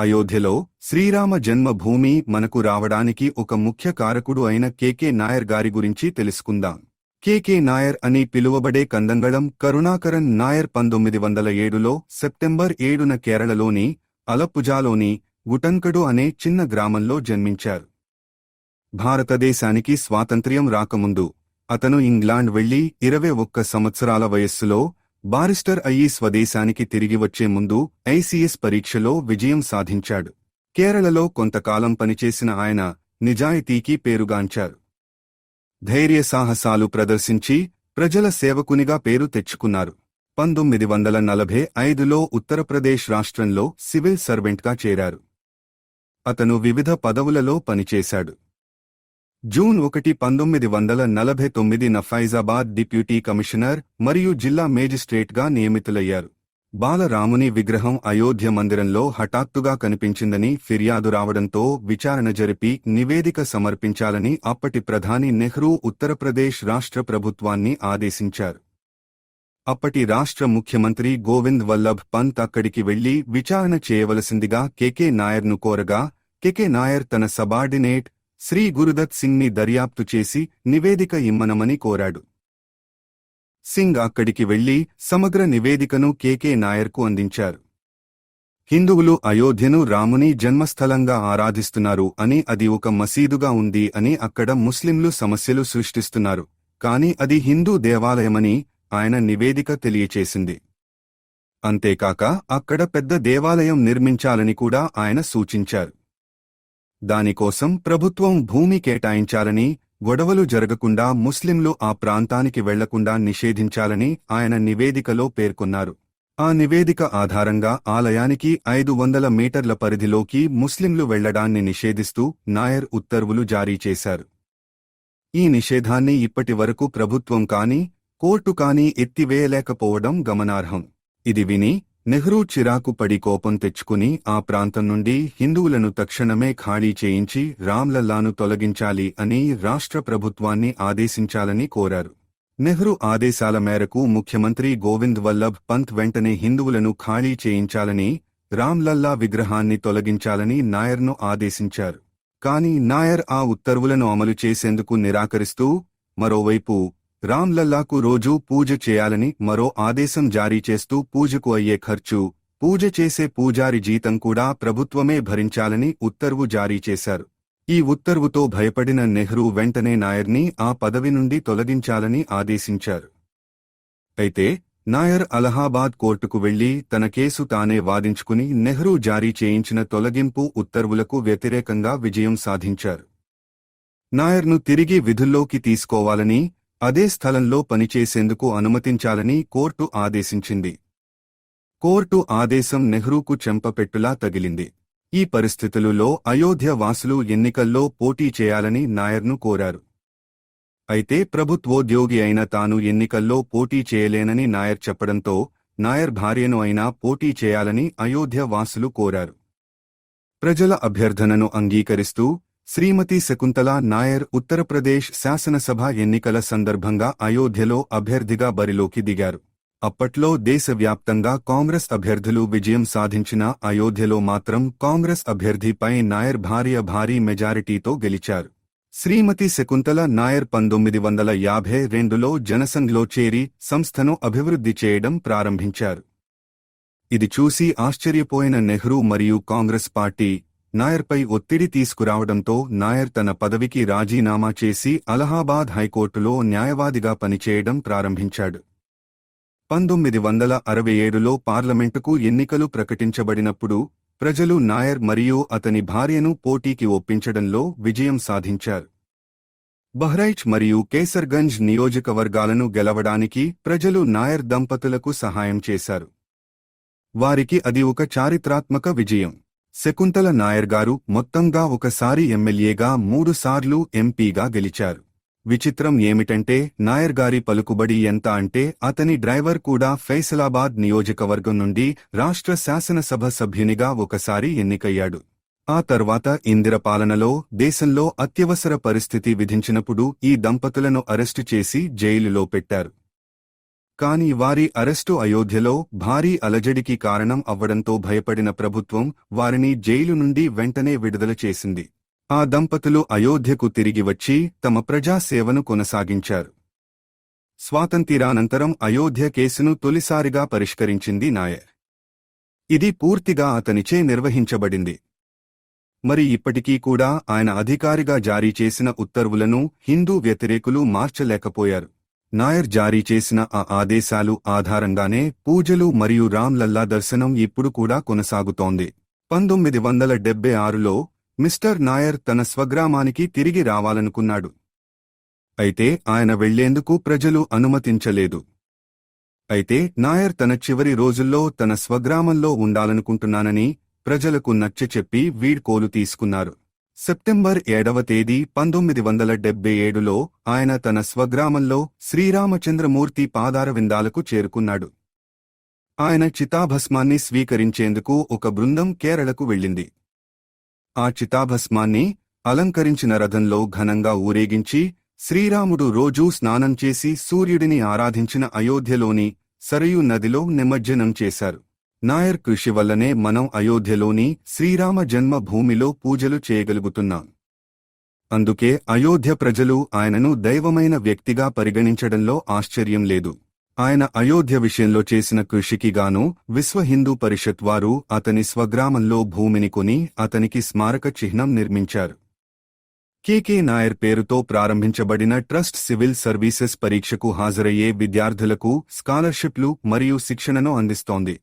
అయోధ్యలో శ్రీరామ జన్మభూమి మనకు రావడానికి ఒక ముఖ్య కారకుడు అయిన కె నాయర్ గారి గురించి తెలుసుకుందాం. కె నాయర్ అని పిలువబడే కందంగళం కరుణాకరన్ నాయర్ 1907లో సెప్టెంబర్ 7న కేరళలోని అలప్పుజాలోని గుటన్కడు అనే చిన్న గ్రామంలో జన్మించారు. భారతదేశానికి స్వాతంత్ర్యం రాకముందు అతను ఇంగ్లాండ్ వెళ్లి 21 సంవత్సరాల వయస్సులో బారిస్టర్ అయ్యి స్వదేశానికి తిరిగి వచ్చే ముందు ఐసిఎస్ పరీక్షలో విజయం సాధించాడు. కేరళలో కొంతకాలం పనిచేసిన ఆయన నిజాయితీకి పేరుగాంచారు. ధైర్య సాహసాలు ప్రదర్శించి ప్రజల సేవకునిగా పేరు తెచ్చుకున్నారు. 1945లో ఉత్తరప్రదేశ్ రాష్ట్రంలో సివిల్ సర్వెంట్గా చేరారు. అతను వివిధ పదవులలో పనిచేశాడు. జూన్ 1, 1949న ఫైజాబాద్ డిప్యూటీ కమిషనర్ మరియు జిల్లా మేజిస్ట్రేట్గా నియమితులయ్యారు. బాలరాముని విగ్రహం అయోధ్య మందిరంలో హఠాత్తుగా కనిపించిందని ఫిర్యాదు రావడంతో విచారణ జరిపి నివేదిక సమర్పించాలని అప్పటి ప్రధాని నెహ్రూ ఉత్తరప్రదేశ్ రాష్ట్ర ప్రభుత్వాన్ని ఆదేశించారు. అప్పటి రాష్ట్ర ముఖ్యమంత్రి గోవింద్ వల్లభ్ పంత్ అక్కడికి వెళ్లి విచారణ చేయవలసిందిగా కె నాయర్ను కోరగా కె నాయర్ తన సబార్డినేట్ శ్రీ గురుదత్ సింగ్ని దర్యాప్తు చేసి నివేదిక ఇమ్మనమని కోరాడు. సింగ్ అక్కడికి వెళ్లి సమగ్ర నివేదికను కె నాయర్కు అందించారు. హిందువులు అయోధ్యను రాముని జన్మస్థలంగా ఆరాధిస్తున్నారు అని, అది ఒక మసీదుగా ఉంది అని, అక్కడ ముస్లింలు సమస్యలు సృష్టిస్తున్నారు, కాని అది హిందూ దేవాలయమని ఆయన నివేదిక తెలియచేసింది. అంతేకాక అక్కడ పెద్ద దేవాలయం నిర్మించాలని కూడా ఆయన సూచించారు. దానికోసం ప్రభుత్వం భూమి కేటాయించాలని, గొడవలు జరగకుండా ముస్లింలు ఆ ప్రాంతానికి వెళ్లకుండా నిషేధించాలని ఆయన నివేదికలో పేర్కొన్నారు. ఆ నివేదిక ఆధారంగా ఆలయానికి 500 మీటర్ల పరిధిలోకి ముస్లింలు వెళ్లడాన్ని నిషేధిస్తూ నాయర్ ఉత్తర్వులు జారీ చేశారు. ఈ నిషేధాన్ని ఇప్పటివరకు ప్రభుత్వం కాని, కోర్టు కాని ఎత్తివేయలేకపోవడం గమనార్హం. ఇది విని నెహ్రూ చిరాకు పడి కోపం తెచ్చుకుని ఆ ప్రాంతం నుండి హిందువులను తక్షణమే ఖాళీ చేయించి రామ్లల్లాను తొలగించాలి అని రాష్ట్ర ప్రభుత్వాన్ని ఆదేశించాలని కోరారు. నెహ్రూ ఆదేశాల మేరకు ముఖ్యమంత్రి గోవింద్ వల్లభ్ పంత్ వెంటనే హిందువులను ఖాళీ చేయించాలని, రామ్లల్లా విగ్రహాన్ని తొలగించాలని నాయర్ను ఆదేశించారు. కాని నాయర్ ఆ ఉత్తర్వులను అమలు చేసేందుకు నిరాకరిస్తూ మరోవైపు రామ్లల్లాకు రోజూ పూజ చేయాలని మరో ఆదేశం జారీ చేస్తూ పూజకు అయ్యే ఖర్చు, పూజ చేసే పూజారి జీతం కూడా ప్రభుత్వమే భరించాలని ఉత్తర్వు జారీ చేశారు. ఈ ఉత్తర్వుతో భయపడిన నెహ్రూ వెంటనే నాయర్ని ఆ పదవి నుండి తొలగించాలని ఆదేశించారు. అయితే నాయర్ అలహాబాద్ కోర్టుకు వెళ్లి తన కేసు తానే వాదించుకుని నెహ్రూ జారీ చేయించిన తొలగింపు ఉత్తర్వులకు వ్యతిరేకంగా విజయం సాధించారు. నాయర్ను తిరిగి విధుల్లోకి తీసుకోవాలని, అదే స్థలంలో పనిచేసేందుకు అనుమతించాలని కోర్టు ఆదేశించింది. కోర్టు ఆదేశం నెహ్రూకు చెంపపెట్టులా తగిలింది. ఈ పరిస్థితులలో అయోధ్య వాసులు ఎన్నికల్లో పోటీ చేయాలని నాయర్ను కోరారు. అయితే ప్రభుత్వోద్యోగి అయిన తాను ఎన్నికల్లో పోటీ చేయలేనని నాయర్ చెప్పడంతో నాయర్ భార్యను అయినా పోటీ చేయాలని అయోధ్య వాసులు కోరారు. ప్రజల అభ్యర్థనను అంగీకరిస్తూ శ్రీమతి శకుంతలా నాయర్ ఉత్తరప్రదేశ్ శాసనసభ ఎన్నికల సందర్భంగా అయోధ్యలో అభ్యర్థిగా బరిలోకి దిగారు. అప్పట్లో దేశవ్యాప్తంగా కాంగ్రెస్ అభ్యర్థులు విజయం సాధించిన అయోధ్యలో మాత్రం కాంగ్రెస్ అభ్యర్థిపై నాయర్ భార్య భారీ మెజారిటీతో గెలిచారు. శ్రీమతి శకుంతల నాయర్ 1952లో జనసంఘ్లో చేరి సంస్థను అభివృద్ధి చేయడం ప్రారంభించారు. ఇది చూసి ఆశ్చర్యపోయిన నెహ్రూ మరియు కాంగ్రెస్ పార్టీ నాయర్పై ఒత్తిడి తీసుకురావడంతో నాయర్ తన పదవికి రాజీనామా చేసి అలహాబాద్ హైకోర్టులో న్యాయవాదిగా పనిచేయడం ప్రారంభించాడు. 1967లో పార్లమెంటుకు ఎన్నికలు ప్రకటించబడినప్పుడు ప్రజలు నాయర్ మరియు అతని భార్యను పోటీకి ఒప్పించడంలో విజయం సాధించారు. బహ్రైచ్ మరియు కేసర్గంజ్ నియోజకవర్గాలను గెలవడానికి ప్రజలు నాయర్ దంపతులకు సహాయం చేశారు. వారికి అది ఒక చారిత్రాత్మక విజయం. శకుంతల నాయర్ గారు మొత్తంగా ఒకసారి ఎమ్మెల్యేగా 3 సార్లు ఎంపీగా గెలిచారు. విచిత్రం ఏమిటంటే నాయర్ గారి పలుకుబడి ఎంత అంటే అతని డ్రైవర్ కూడా ఫైసలాబాద్ నియోజకవర్గం నుండి రాష్ట్ర శాసనసభ సభ్యునిగా ఒకసారి ఎన్నికయ్యాడు. ఆ తర్వాత ఇందిర పాలనలో దేశంలో అత్యవసర పరిస్థితి విధించినప్పుడు ఈ దంపతులను అరెస్టు చేసి జైలులో పెట్టారు. కాని వారి అరెస్టు అయోధ్యలో భారీ అలజడికి కారణం అవ్వడంతో భయపడిన ప్రభుత్వం వారిని జైలు నుండి వెంటనే విడుదల చేసింది. ఆ దంపతులు అయోధ్యకు తిరిగి వచ్చి తమ ప్రజాసేవను కొనసాగించారు. స్వాతంత్ర్యానంతరం అయోధ్య కేసును తొలిసారిగా పరిష్కరించింది నాయర్. ఇది పూర్తిగా అతనిచే నిర్వహించబడింది. మరి ఇప్పటికీ కూడా ఆయన అధికారిగా జారీ చేసిన ఉత్తర్వులను హిందూ వ్యతిరేకులు మార్చలేకపోయారు. నాయర్ జారీ చేసిన ఆ ఆదేశాలు ఆధారంగానే పూజలు మరియు రామ్లల్లా దర్శనం ఇప్పుడు కూడా కొనసాగుతోంది. 1976లో మిస్టర్ నాయర్ తన స్వగ్రామానికి తిరిగి రావాలనుకున్నాడు. అయితే ఆయన వెళ్లేందుకు ప్రజలు అనుమతించలేదు. అయితే నాయర్ తన చివరి రోజుల్లో తన స్వగ్రామంలో ఉండాలనుకుంటున్నానని ప్రజలకు నచ్చచెప్పి వీడ్కోలు తీసుకున్నారు. సెప్టెంబర్ 7వ తేదీ 1977లో ఆయన తన స్వగ్రామంలో శ్రీరామచంద్రమూర్తి పాదారవిందాలకు చేరుకున్నాడు. ఆయన చితాభస్మాన్ని స్వీకరించేందుకు ఒక బృందం కేరళకు వెళ్ళింది. ఆ చితాభస్మాన్ని అలంకరించిన రథంలో ఘనంగా ఊరేగించి శ్రీరాముడు రోజూ స్నానం చేసి సూర్యుడిని ఆరాధించిన అయోధ్యలోని సరయూ నదిలో నిమజ్జనం చేశారు. నాయర్ కృషి వల్లనే మనం అయోధ్యలోని శ్రీరామ జన్మభూమిలో పూజలు చేయగలుగుతున్నాం. అందుకే అయోధ్య ప్రజలు ఆయనను దైవమైన వ్యక్తిగా పరిగణించడంలో ఆశ్చర్యం లేదు. ఆయన అయోధ్య విషయంలో చేసిన కృషికి గాను విశ్వ హిందూ పరిషత్ వారు అతని స్వగ్రామంలో భూమిని కొని అతనికి స్మారక చిహ్నం నిర్మించారు. కె నాయర్ పేరుతో ప్రారంభించబడిన ట్రస్ట్ సివిల్ సర్వీసెస్ పరీక్షకు హాజరయ్యే విద్యార్థులకు స్కాలర్షిప్లు మరియు శిక్షణను అందిస్తోంది.